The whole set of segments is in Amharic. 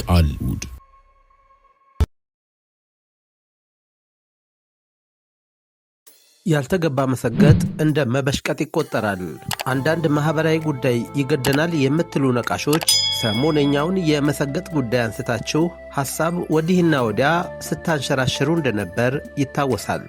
ቃልውድ ያልተገባ መሰገጥ እንደ መበሽቀጥ ይቆጠራል። አንዳንድ ማህበራዊ ጉዳይ ይገደናል የምትሉ ነቃሾች ሰሞነኛውን የመሰገጥ ጉዳይ አንስታችሁ ሐሳብ ወዲህና ወዲያ ስታንሸራሽሩ እንደነበር ይታወሳል።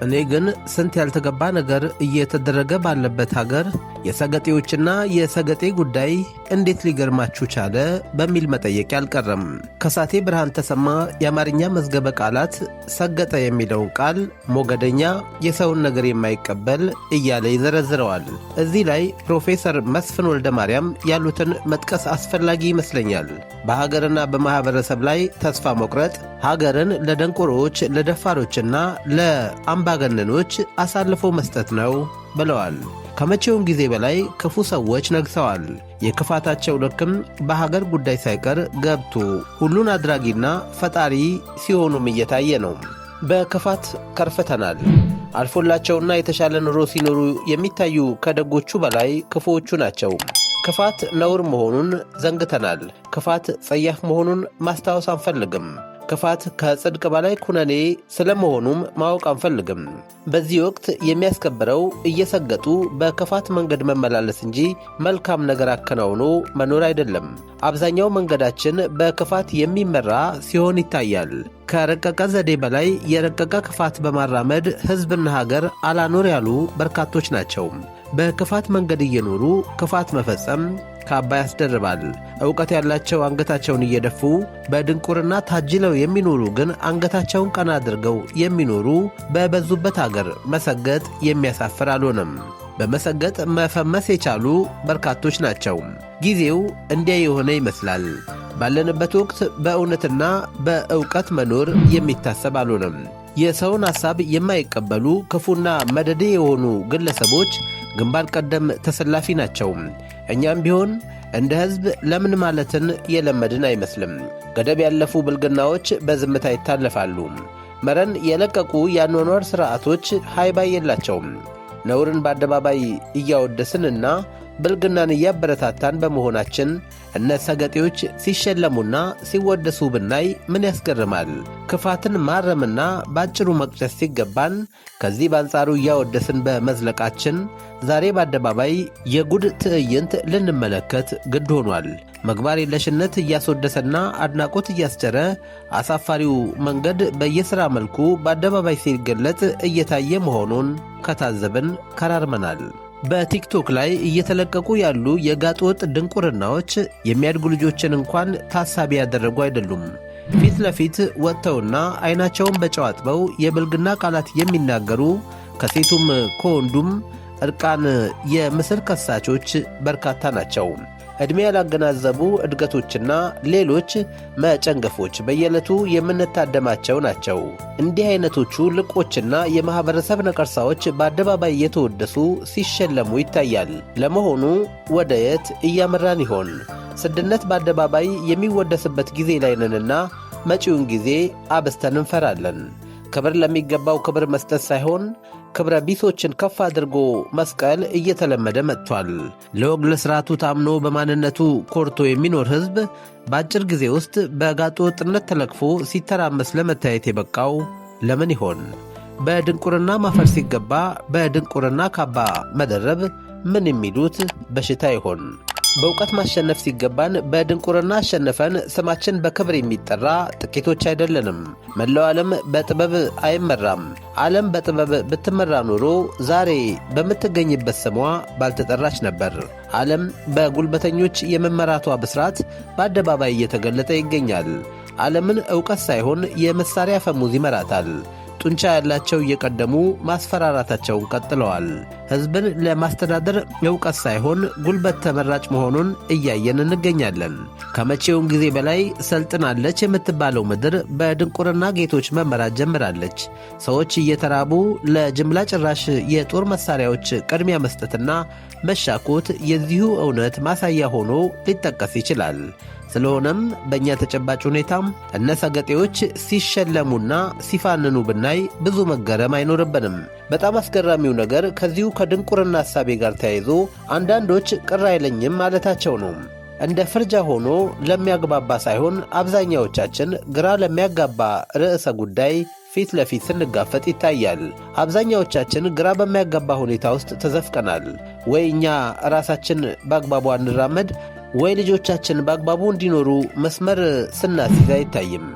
እኔ ግን ስንት ያልተገባ ነገር እየተደረገ ባለበት ሀገር የሰገጤዎችና የሰገጤ ጉዳይ እንዴት ሊገርማችሁ ቻለ በሚል መጠየቅ አልቀረም። ከሳቴ ብርሃን ተሰማ የአማርኛ መዝገበ ቃላት ሰገጠ የሚለውን ቃል ሞገደኛ፣ የሰውን ነገር የማይቀበል እያለ ይዘረዝረዋል። እዚህ ላይ ፕሮፌሰር መስፍን ወልደ ማርያም ያሉትን መጥቀስ አስፈላጊ ይመስለኛል። በሀገርና በማኅበረሰብ ላይ ተስፋ መቁረጥ ሀገርን ለደንቆሮዎች፣ ለደፋሮችና ለአምባገነኖች አሳልፎ መስጠት ነው ብለዋል። ከመቼውም ጊዜ በላይ ክፉ ሰዎች ነግሰዋል። የክፋታቸው ልክም በሀገር ጉዳይ ሳይቀር ገብቶ ሁሉን አድራጊና ፈጣሪ ሲሆኑም እየታየ ነው። በክፋት ከርፍተናል። አልፎላቸውና የተሻለ ኑሮ ሲኖሩ የሚታዩ ከደጎቹ በላይ ክፉዎቹ ናቸው። ክፋት ነውር መሆኑን ዘንግተናል። ክፋት ጸያፍ መሆኑን ማስታወስ አንፈልግም። ክፋት ከጽድቅ በላይ ኩነኔ ስለመሆኑም ማወቅ አንፈልግም። በዚህ ወቅት የሚያስከብረው እየሰገጡ በክፋት መንገድ መመላለስ እንጂ መልካም ነገር አከናውኖ መኖር አይደለም። አብዛኛው መንገዳችን በክፋት የሚመራ ሲሆን ይታያል። ከረቀቀ ዘዴ በላይ የረቀቀ ክፋት በማራመድ ሕዝብና ሀገር አላኖር ያሉ በርካቶች ናቸው። በክፋት መንገድ እየኖሩ ክፋት መፈጸም ካባ ያስደርባል። ዕውቀት ያላቸው አንገታቸውን እየደፉ በድንቁርና ታጅለው የሚኖሩ ግን አንገታቸውን ቀና አድርገው የሚኖሩ በበዙበት አገር መሰገጥ የሚያሳፍር አልሆነም። በመሰገጥ መፈመስ የቻሉ በርካቶች ናቸው። ጊዜው እንዲያ የሆነ ይመስላል። ባለንበት ወቅት በእውነትና በዕውቀት መኖር የሚታሰብ አልሆነም። የሰውን ሐሳብ የማይቀበሉ ክፉና መደዴ የሆኑ ግለሰቦች ግንባር ቀደም ተሰላፊ ናቸው። እኛም ቢሆን እንደ ሕዝብ ለምን ማለትን የለመድን አይመስልም። ገደብ ያለፉ ብልግናዎች በዝምታ ይታለፋሉ። መረን የለቀቁ የአኗኗር ሥርዓቶች ሃይባይ የላቸውም። ነውርን በአደባባይ እያወደስንና ብልግናን እያበረታታን በመሆናችን እነ ሰገጤዎች ሲሸለሙና ሲወደሱ ብናይ ምን ያስገርማል? ክፋትን ማረምና ባጭሩ መቅጨት ሲገባን ከዚህ በአንጻሩ እያወደስን በመዝለቃችን ዛሬ በአደባባይ የጉድ ትዕይንት ልንመለከት ግድ ሆኗል። ምግባር የለሽነት እያስወደሰና አድናቆት እያስቸረ አሳፋሪው መንገድ በየሥራ መልኩ በአደባባይ ሲገለጥ እየታየ መሆኑን ከታዘብን ከራርመናል። በቲክቶክ ላይ እየተለቀቁ ያሉ የጋጠወጥ ድንቁርናዎች የሚያድጉ ልጆችን እንኳን ታሳቢ ያደረጉ አይደሉም። ፊት ለፊት ወጥተውና ዓይናቸውን በጨው አጥበው የብልግና ቃላት የሚናገሩ ከሴቱም ከወንዱም እርቃን የምስል ከሳቾች በርካታ ናቸው። ዕድሜ ያላገናዘቡ እድገቶችና ሌሎች መጨንገፎች በየዕለቱ የምንታደማቸው ናቸው። እንዲህ አይነቶቹ ልቆችና የማኅበረሰብ ነቀርሳዎች በአደባባይ እየተወደሱ ሲሸለሙ ይታያል። ለመሆኑ ወደ የት እያመራን ይሆን? ስድነት በአደባባይ የሚወደስበት ጊዜ ላይ ነንና መጪውን ጊዜ አብዝተን እንፈራለን። ክብር ለሚገባው ክብር መስጠት ሳይሆን ክብረ ቢሶችን ከፍ አድርጎ መስቀል እየተለመደ መጥቷል። ለወግ ለሥርዓቱ ታምኖ በማንነቱ ኮርቶ የሚኖር ሕዝብ በአጭር ጊዜ ውስጥ በጋጠ ወጥነት ተለክፎ ሲተራመስ ለመታየት የበቃው ለምን ይሆን? በድንቁርና ማፈር ሲገባ በድንቁርና ካባ መደረብ ምን የሚሉት በሽታ ይሆን? በእውቀት ማሸነፍ ሲገባን በድንቁርና አሸነፈን ስማችን በክብር የሚጠራ ጥቂቶች አይደለንም። መላው ዓለም በጥበብ አይመራም። ዓለም በጥበብ ብትመራ ኖሮ ዛሬ በምትገኝበት ስሟ ባልተጠራች ነበር። ዓለም በጉልበተኞች የመመራቷ ብስራት በአደባባይ እየተገለጠ ይገኛል። ዓለምን ዕውቀት ሳይሆን የመሳሪያ ፈሙዝ ይመራታል። ጡንቻ ያላቸው እየቀደሙ ማስፈራራታቸውን ቀጥለዋል። ሕዝብን ለማስተዳደር ዕውቀት ሳይሆን ጉልበት ተመራጭ መሆኑን እያየን እንገኛለን። ከመቼውም ጊዜ በላይ ሰልጥናለች የምትባለው ምድር በድንቁርና ጌቶች መመራት ጀምራለች። ሰዎች እየተራቡ ለጅምላ ጭራሽ የጦር መሳሪያዎች ቅድሚያ መስጠትና መሻኮት የዚሁ እውነት ማሳያ ሆኖ ሊጠቀስ ይችላል። ስለሆነም በእኛ ተጨባጭ ሁኔታም እነ ሰገጤዎች ሲሸለሙና ሲፋንኑ ብናይ ብዙ መገረም አይኖርብንም። በጣም አስገራሚው ነገር ከዚሁ ከድንቁርና ሐሳቤ ጋር ተያይዞ አንዳንዶች ቅር አይለኝም ማለታቸው ነው። እንደ ፍርጃ ሆኖ ለሚያግባባ ሳይሆን አብዛኛዎቻችን ግራ ለሚያጋባ ርዕሰ ጉዳይ ፊት ለፊት ስንጋፈጥ ይታያል። አብዛኛዎቻችን ግራ በሚያጋባ ሁኔታ ውስጥ ተዘፍቀናል። ወይ እኛ ራሳችን በአግባቡ አንራመድ፣ ወይ ልጆቻችን በአግባቡ እንዲኖሩ መስመር ስናስይዝ አይታይም።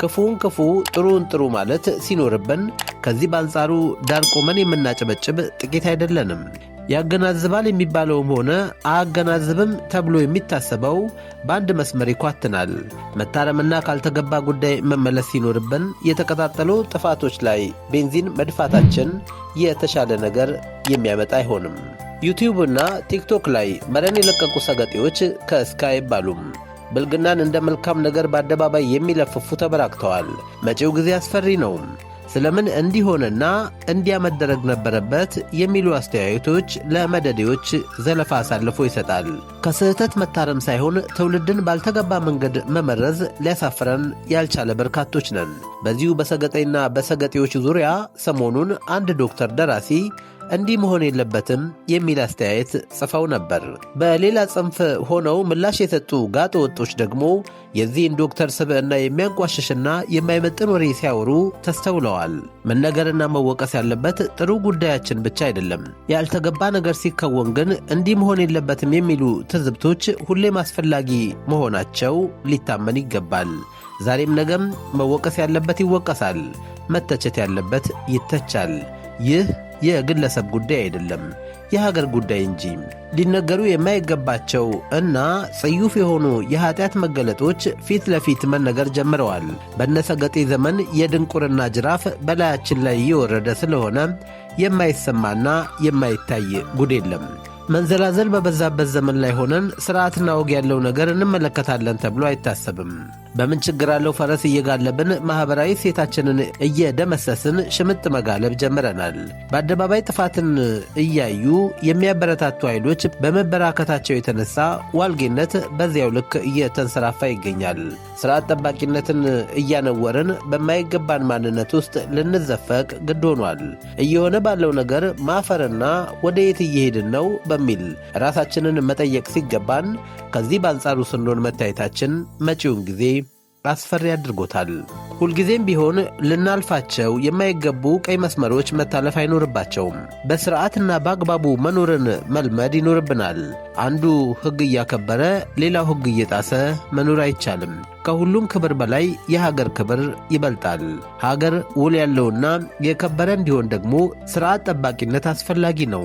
ክፉን ክፉ ጥሩን ጥሩ ማለት ሲኖርብን ከዚህ በአንጻሩ ዳር ቆመን የምናጨበጭብ ጥቂት አይደለንም። ያገናዝባል የሚባለውም ሆነ አያገናዝብም ተብሎ የሚታሰበው በአንድ መስመር ይኳትናል። መታረምና ካልተገባ ጉዳይ መመለስ ሲኖርብን የተቀጣጠሉ ጥፋቶች ላይ ቤንዚን መድፋታችን የተሻለ ነገር የሚያመጣ አይሆንም። ዩቲዩብ እና ቲክቶክ ላይ መረን የለቀቁ ሰገጤዎች ከእስከ አይባሉም። ብልግናን እንደ መልካም ነገር በአደባባይ የሚለፍፉ ተበራክተዋል። መጪው ጊዜ አስፈሪ ነው። ስለምን እንዲሆነና እንዲያ መደረግ ነበረበት የሚሉ አስተያየቶች ለመደዴዎች ዘለፋ አሳልፎ ይሰጣል። ከስህተት መታረም ሳይሆን ትውልድን ባልተገባ መንገድ መመረዝ ሊያሳፍረን ያልቻለ በርካቶች ነን። በዚሁ በሰገጤና በሰገጤዎች ዙሪያ ሰሞኑን አንድ ዶክተር ደራሲ እንዲህ መሆን የለበትም የሚል አስተያየት ጽፈው ነበር። በሌላ ጽንፍ ሆነው ምላሽ የሰጡ ጋጠ ወጦች ደግሞ የዚህን ዶክተር ስብዕና የሚያንቋሽሽና የማይመጥን ወሬ ሲያወሩ ተስተውለዋል። መነገርና መወቀስ ያለበት ጥሩ ጉዳያችን ብቻ አይደለም። ያልተገባ ነገር ሲከወን ግን እንዲህ መሆን የለበትም የሚሉ ትዝብቶች ሁሌም አስፈላጊ መሆናቸው ሊታመን ይገባል። ዛሬም ነገም መወቀስ ያለበት ይወቀሳል፣ መተቸት ያለበት ይተቻል። ይህ የግለሰብ ጉዳይ አይደለም፣ የሀገር ጉዳይ እንጂ። ሊነገሩ የማይገባቸው እና ጽዩፍ የሆኑ የኃጢአት መገለጦች ፊት ለፊት መነገር ጀምረዋል። በነሰገጤ ዘመን የድንቁርና ጅራፍ በላያችን ላይ እየወረደ ስለሆነ የማይሰማና የማይታይ ጉድ የለም። መንዘላዘል በበዛበት ዘመን ላይ ሆነን ሥርዓትና ወግ ያለው ነገር እንመለከታለን ተብሎ አይታሰብም። በምን ችግር አለው ፈረስ እየጋለብን ማኅበራዊ ሴታችንን እየደመሰስን ሽምጥ መጋለብ ጀምረናል። በአደባባይ ጥፋትን እያዩ የሚያበረታቱ ኃይሎች በመበራከታቸው የተነሳ ዋልጌነት በዚያው ልክ እየተንሰራፋ ይገኛል። ሥርዓት ጠባቂነትን እያነወርን በማይገባን ማንነት ውስጥ ልንዘፈቅ ግድ ሆኗል። እየሆነ ባለው ነገር ማፈርና ወደ የት እየሄድን ነው በሚል ራሳችንን መጠየቅ ሲገባን ከዚህ በአንጻሩ ስንሆን መታየታችን መጪውን ጊዜ አስፈሪ አድርጎታል። ሁልጊዜም ቢሆን ልናልፋቸው የማይገቡ ቀይ መስመሮች መታለፍ አይኖርባቸውም። በሥርዓትና በአግባቡ መኖርን መልመድ ይኖርብናል። አንዱ ሕግ እያከበረ ሌላው ሕግ እየጣሰ መኖር አይቻልም። ከሁሉም ክብር በላይ የሀገር ክብር ይበልጣል። ሀገር ውል ያለውና የከበረ እንዲሆን ደግሞ ሥርዓት ጠባቂነት አስፈላጊ ነው።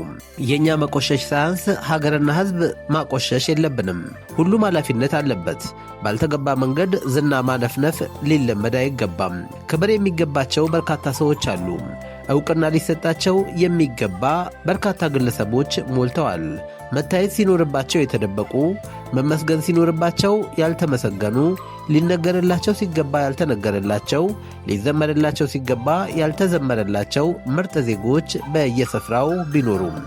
የእኛ መቆሸሽ ሳያንስ ሀገርና ሕዝብ ማቆሸሽ የለብንም። ሁሉም ኃላፊነት አለበት። ባልተገባ መንገድ ዝና ማነፍነፍ ሊለመድ አይገባም። ክብር የሚገባቸው በርካታ ሰዎች አሉ። ዕውቅና ሊሰጣቸው የሚገባ በርካታ ግለሰቦች ሞልተዋል። መታየት ሲኖርባቸው የተደበቁ፣ መመስገን ሲኖርባቸው ያልተመሰገኑ፣ ሊነገርላቸው ሲገባ ያልተነገረላቸው፣ ሊዘመርላቸው ሲገባ ያልተዘመረላቸው ምርጥ ዜጎች በየስፍራው ቢኖሩም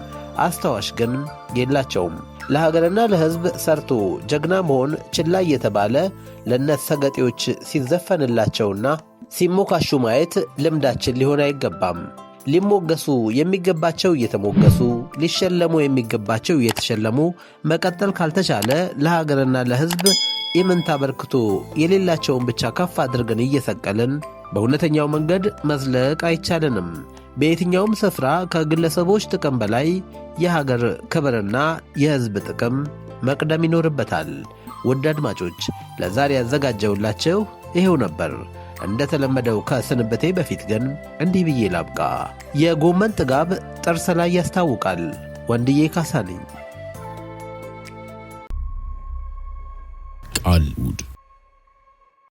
አስታዋሽ ግን የላቸውም። ለሀገርና ለሕዝብ ሰርቶ ጀግና መሆን ችላ እየተባለ ለነሰገጤዎች ሲዘፈንላቸውና ሲሞካሹ ማየት ልምዳችን ሊሆን አይገባም። ሊሞገሱ የሚገባቸው እየተሞገሱ፣ ሊሸለሙ የሚገባቸው እየተሸለሙ መቀጠል ካልተቻለ ለሀገርና ለሕዝብ ኢምንት አበርክቶ የሌላቸውን ብቻ ከፍ አድርገን እየሰቀልን በእውነተኛው መንገድ መዝለቅ አይቻልንም። በየትኛውም ስፍራ ከግለሰቦች ጥቅም በላይ የሀገር ክብርና የሕዝብ ጥቅም መቅደም ይኖርበታል። ውድ አድማጮች፣ ለዛሬ ያዘጋጀውላችሁ ይሄው ነበር። እንደተለመደው ከስንብቴ በፊት ግን እንዲህ ብዬ ላብቃ። የጎመን ጥጋብ ጥርስ ላይ ያስታውቃል። ወንድዬ ካሳ ነኝ። ቃልውድ